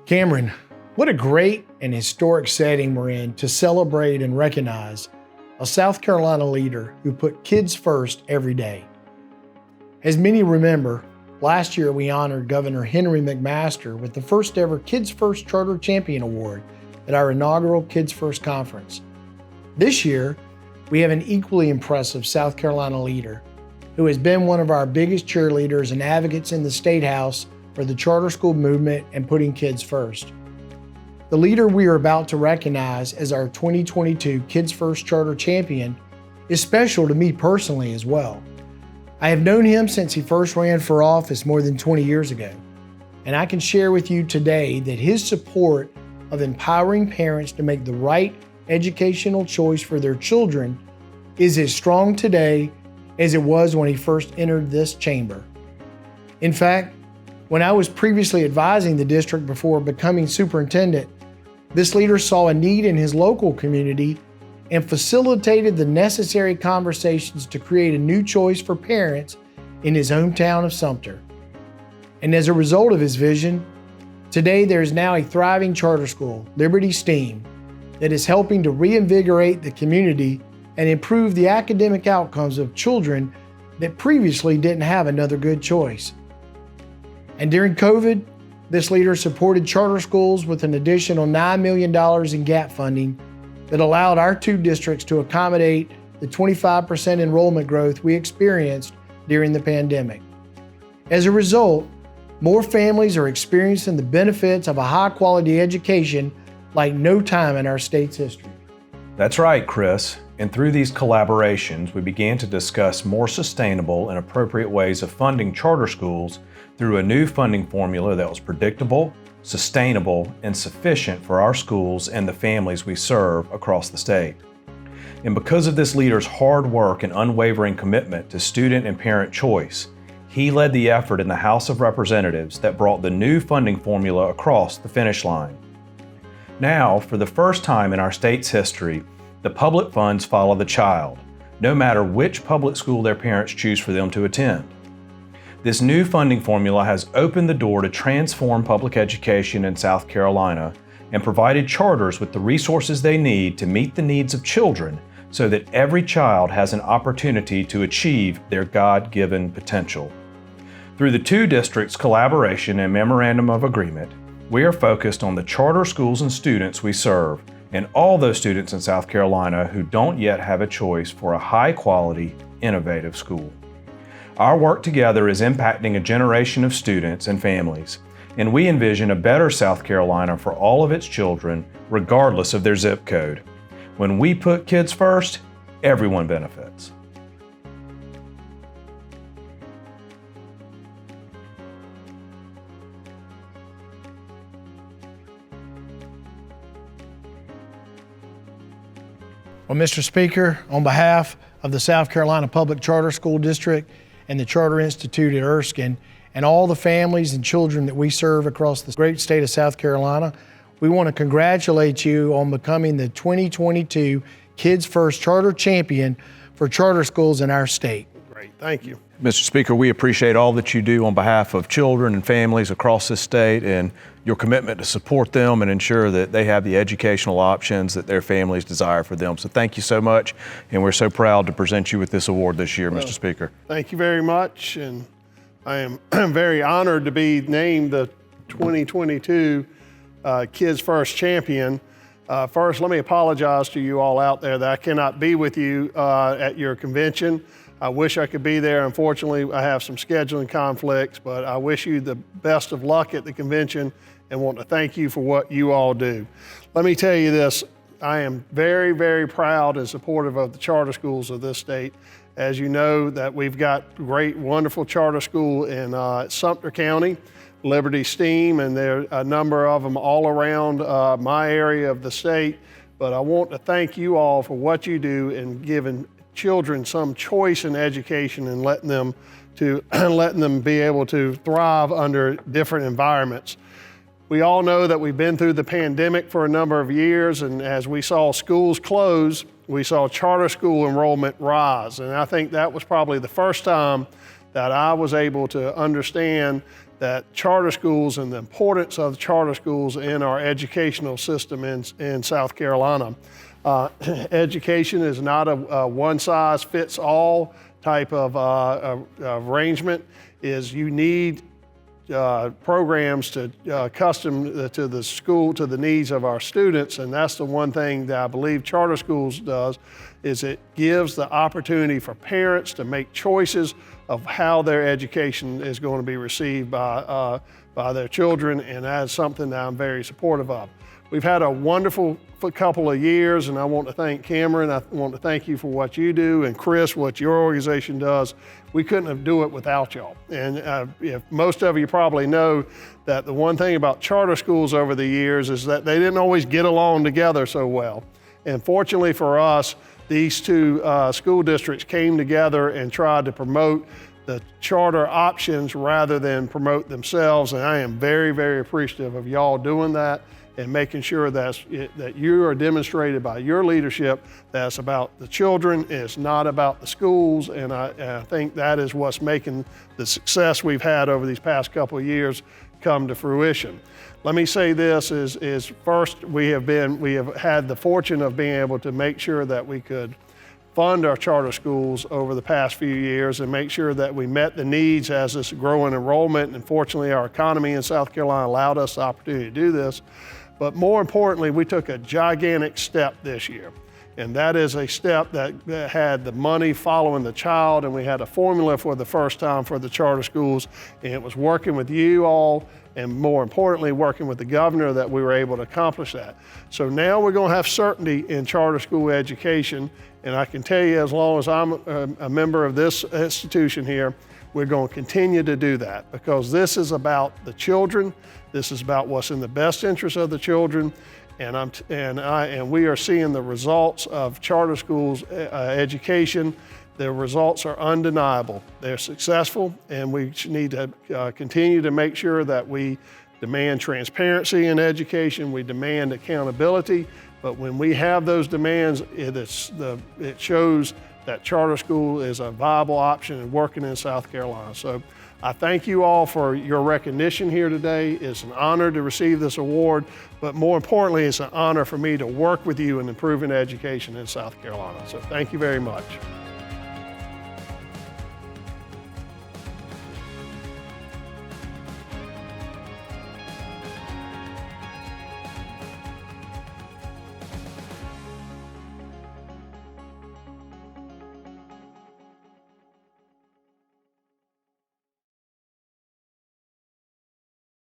Cameron, what a great and historic setting we're in to celebrate and recognize a South Carolina leader who put kids first every day. As many remember, last year we honored Governor Henry McMaster with the first ever Kids First Charter Champion Award at our inaugural Kids First Conference. This year, we have an equally impressive South Carolina leader who has been one of our biggest cheerleaders and advocates in the State House for the charter school movement and putting kids first. The leader we are about to recognize as our 2022 Kids First Charter Champion is special to me personally as well. I have known him since he first ran for office more than 20 years ago, and I can share with you today that his support of empowering parents to make the right educational choice for their children is as strong today as it was when he first entered this chamber. In fact, when I was previously advising the district before becoming superintendent, this leader saw a need in his local community and facilitated the necessary conversations to create a new choice for parents in his hometown of Sumter. And as a result of his vision, today there is now a thriving charter school, Liberty STEAM, that is helping to reinvigorate the community and improve the academic outcomes of children that previously didn't have another good choice. And during COVID, this leader supported charter schools with an additional $9 million in gap funding that allowed our two districts to accommodate the 25% enrollment growth we experienced during the pandemic. As a result, more families are experiencing the benefits of a high-quality education like no time in our state's history. That's right, Chris. And through these collaborations, we began to discuss more sustainable and appropriate ways of funding charter schools through a new funding formula that was predictable, sustainable, and sufficient for our schools and the families we serve across the state. And because of this leader's hard work and unwavering commitment to student and parent choice, he led the effort in the House of Representatives that brought the new funding formula across the finish line. Now, for the first time in our state's history, the public funds follow the child, no matter which public school their parents choose for them to attend. This new funding formula has opened the door to transform public education in South Carolina and provided charters with the resources they need to meet the needs of children so that every child has an opportunity to achieve their God-given potential. Through the two districts' collaboration and memorandum of agreement, we are focused on the charter schools and students we serve and all those students in South Carolina who don't yet have a choice for a high-quality, innovative school. Our work together is impacting a generation of students and families, and we envision a better South Carolina for all of its children, regardless of their zip code. When we put kids first, everyone benefits. Well, Mr. Speaker, on behalf of the South Carolina Public Charter School District and the Charter Institute at Erskine, and all the families and children that we serve across the great state of South Carolina, we want to congratulate you on becoming the 2022 Kids First Charter Champion for charter schools in our state. Great, thank you. Mr. Speaker, we appreciate all that you do on behalf of children and families across this state and your commitment to support them and ensure that they have the educational options that their families desire for them. So thank you so much, and we're so proud to present you with this award this year, Mr. Speaker. Thank you very much, and I am very honored to be named the 2022 Kids First Champion. First, let me apologize to you all out there that I cannot be with you at your convention. I wish I could be there. Unfortunately, I have some scheduling conflicts, but I wish you the best of luck at the convention and want to thank you for what you all do. Let me tell you this, I am very, very proud and supportive of the charter schools of this state. As you know, that we've got great, wonderful charter school in Sumter County, Liberty STEAM, and there are a number of them all around my area of the state. But I want to thank you all for what you do in giving children some choice in education and letting them be able to thrive under different environments. We all know that we've been through the pandemic for a number of years, and as we saw schools close, we saw charter school enrollment rise. And I think that was probably the first time that I was able to understand that charter schools and the importance of charter schools in our educational system in South Carolina. Education is not a one-size-fits-all type of arrangement. You need programs to custom to the school, to the needs of our students, and that's the one thing that I believe charter schools does, is it gives the opportunity for parents to make choices of how their education is going to be received by their children, and that's something that I'm very supportive of. We've had a wonderful couple of years, and I want to thank Cameron. I want to thank you for what you do, and Chris, what your organization does. We couldn't have do it without y'all. And if most of you probably know that the one thing about charter schools over the years is that they didn't always get along together so well. And fortunately for us, these two school districts came together and tried to promote the charter options rather than promote themselves. And I am very, very appreciative of y'all doing that and making sure that you are demonstrated by your leadership that's about the children, it's not about the schools, and I think that is what's making the success we've had over these past couple of years come to fruition. Let me say this is first, we have had the fortune of being able to make sure that we could fund our charter schools over the past few years and make sure that we met the needs as this growing enrollment, and fortunately our economy in South Carolina allowed us the opportunity to do this. But more importantly, we took a gigantic step this year. And that is a step that had the money following the child, and we had a formula for the first time for the charter schools. And it was working with you all, and more importantly, working with the governor, that we were able to accomplish that. So now we're going to have certainty in charter school education. And I can tell you, as long as I'm a member of this institution here, we're going to continue to do that, because this is about the children. This is about what's in the best interest of the children, and we are seeing the results of charter schools education. The results are undeniable. They're successful, and we need to continue to make sure that we demand transparency in education. We demand accountability, but when we have those demands, it shows that charter school is a viable option in working in South Carolina. So I thank you all for your recognition here today. It's an honor to receive this award, but more importantly, it's an honor for me to work with you in improving education in South Carolina. So thank you very much.